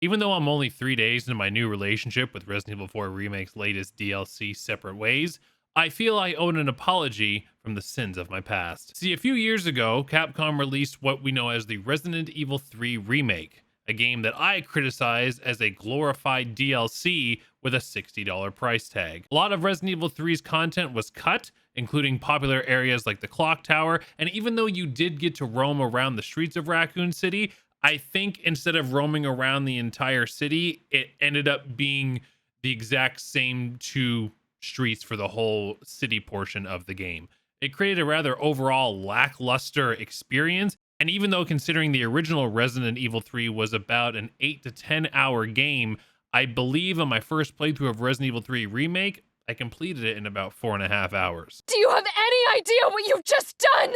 Even though I'm only 3 days into my new relationship with Resident Evil 4 Remake's latest DLC, Separate Ways, I feel I owe an apology from the sins of my past. See, a few years ago, Capcom released what we know as the Resident Evil 3 Remake, a game that I criticized as a glorified DLC with a $60 price tag. A lot of Resident Evil 3's content was cut, including popular areas like the Clock Tower, and even though you did get to roam around the streets of Raccoon City, I think instead of roaming around the entire city, it ended up being the exact same two streets for the whole city portion of the game. It created a rather overall lackluster experience. And even though considering the original Resident Evil 3 was about an 8 to 10 hour game, I believe on my first playthrough of Resident Evil 3 Remake, I completed it in about 4.5 hours. Do you have any idea what you've just done?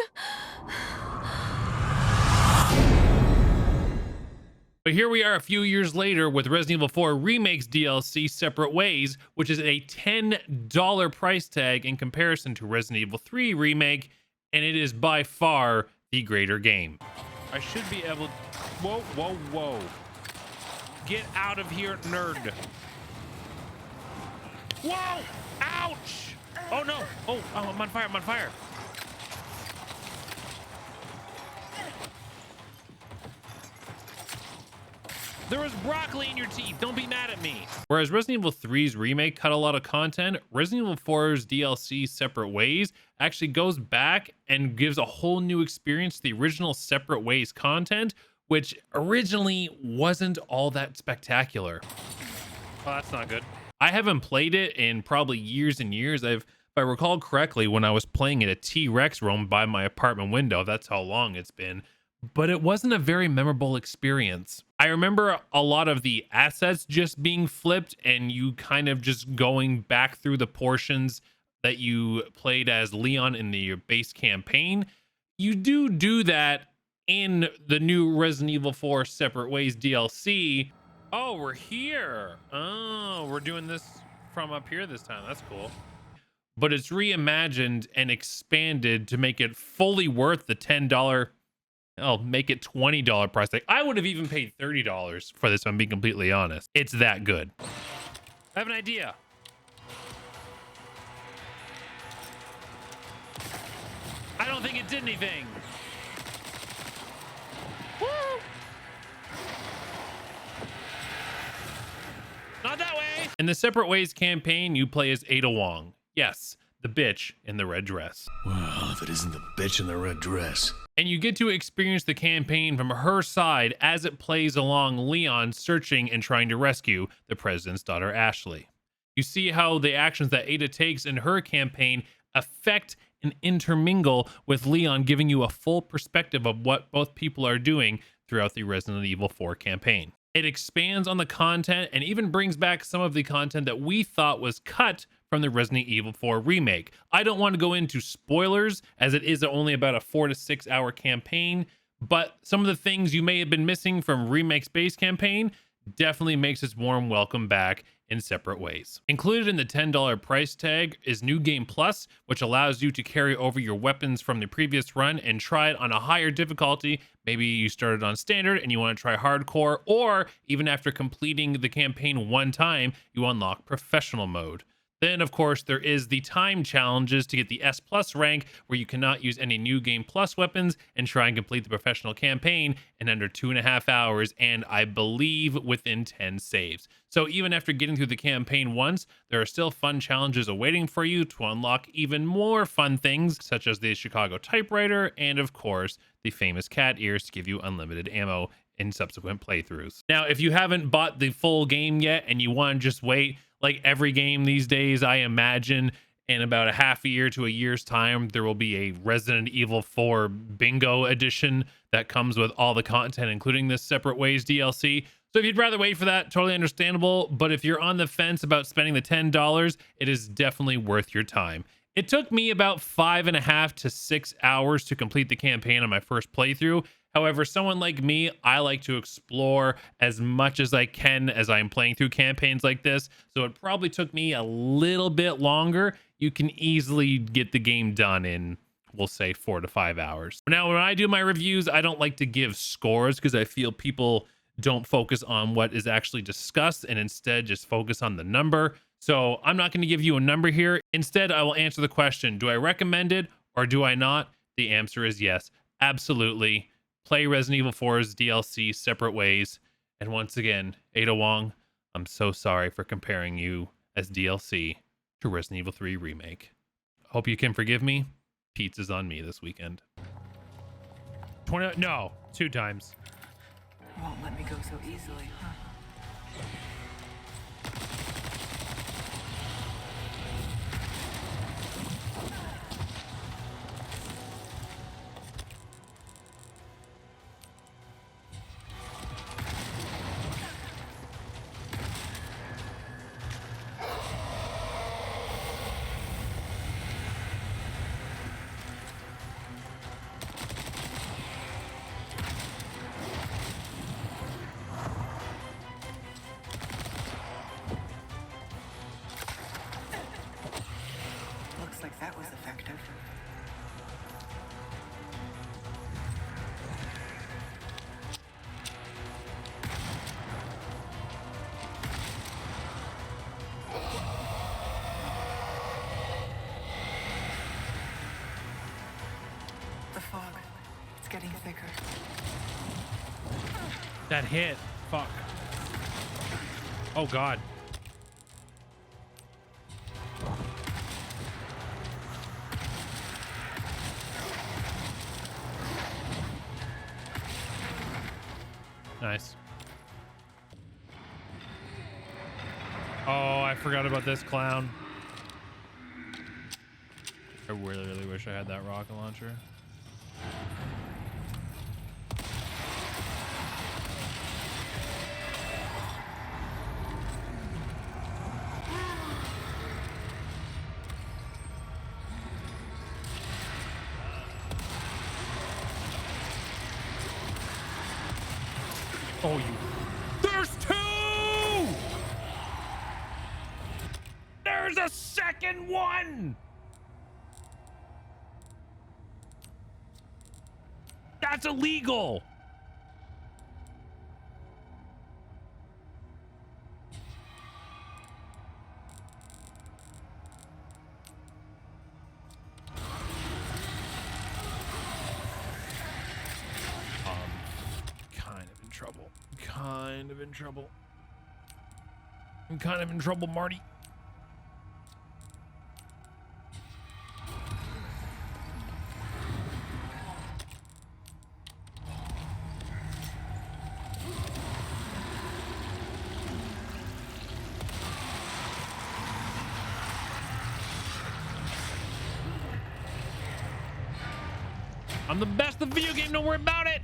But here we are a few years later with Resident Evil 4 Remake's DLC Separate Ways, which is a $10 price tag in comparison to Resident Evil 3 Remake, and it is by far the greater game. I should be able... Whoa, whoa, whoa. Get out of here, nerd. Whoa! Ouch! Oh no! Oh, I'm on fire, I'm on fire. There was broccoli in your teeth. Don't be mad at me. Whereas Resident Evil 3's remake cut a lot of content, Resident Evil 4's DLC Separate Ways actually goes back and gives a whole new experience to the original Separate Ways content, which originally wasn't all that spectacular. Oh, that's not good. I haven't played it in probably years and years. If I recall correctly, when I was playing it, a T-Rex roamed by my apartment window. That's how long it's been. But it wasn't a very memorable experience. I remember a lot of the assets just being flipped and you kind of just going back through the portions that you played as Leon in the base campaign. You do that in the new Resident Evil 4 Separate Ways DLC. Oh, we're here. Oh, we're doing this from up here this time. That's cool. But it's reimagined and expanded to make it fully worth the $10. I'll make it $20 price tag. I would have even paid $30 for this, if I'm being completely honest. It's that good. I have an idea. I don't think it did anything. Woo! Not that way. In the Separate Ways campaign, you play as Ada Wong. Yes, the bitch in the red dress. Well, if it isn't the bitch in the red dress. And you get to experience the campaign from her side as it plays along Leon searching and trying to rescue the president's daughter, Ashley. You see how the actions that Ada takes in her campaign affect and intermingle with Leon, giving you a full perspective of what both people are doing throughout the Resident Evil 4 campaign. It expands on the content and even brings back some of the content that we thought was cut from the Resident Evil 4 remake. I don't want to go into spoilers as it is only about a 4 to 6 hour campaign, but some of the things you may have been missing from Remake's base campaign definitely makes its warm welcome back in Separate Ways. Included in the $10 price tag is New Game Plus, which allows you to carry over your weapons from the previous run and try it on a higher difficulty. Maybe you started on standard and you want to try hardcore, or even after completing the campaign one time, you unlock professional mode. Then, of course, there is the time challenges to get the S Plus rank, where you cannot use any New Game Plus weapons and try and complete the professional campaign in under 2.5 hours, and I believe within 10 saves. So even after getting through the campaign once, there are still fun challenges awaiting for you to unlock even more fun things, such as the Chicago typewriter, and of course, the famous cat ears to give you unlimited ammo in subsequent playthroughs. Now, if you haven't bought the full game yet and you want to just wait, like every game these days, I imagine in about a half a year to a year's time, there will be a Resident Evil 4 Bingo edition that comes with all the content, including this Separate Ways DLC. So if you'd rather wait for that, totally understandable. But if you're on the fence about spending the $10, it is definitely worth your time. It took me about 5.5 to 6 hours to complete the campaign on my first playthrough. However, someone like me, I like to explore as much as I can as I'm playing through campaigns like this. So it probably took me a little bit longer. You can easily get the game done in, we'll say, 4 to 5 hours. Now, when I do my reviews, I don't like to give scores because I feel people don't focus on what is actually discussed and instead just focus on the number. So I'm not going to give you a number here. Instead, I will answer the question, do I recommend it or do I not? The answer is yes, absolutely. Play Resident Evil 4's DLC separate ways. And once again, Ada Wong, I'm so sorry for comparing you as DLC to Resident Evil 3 Remake. Hope you can forgive me. Pizza's on me this weekend. 20, no, 2 times. You won't let me go so easily, huh? Looks like that was effective. The fog, it's getting thicker. That hit. Fuck. Oh, God. Nice. Oh, I forgot about this clown. I really, really wish I had that rocket launcher. Oh, you. There's 2! There's a second one! That's illegal! Kind of in trouble. I'm kind of in trouble, Marty. I'm the best in the video game, don't worry about it.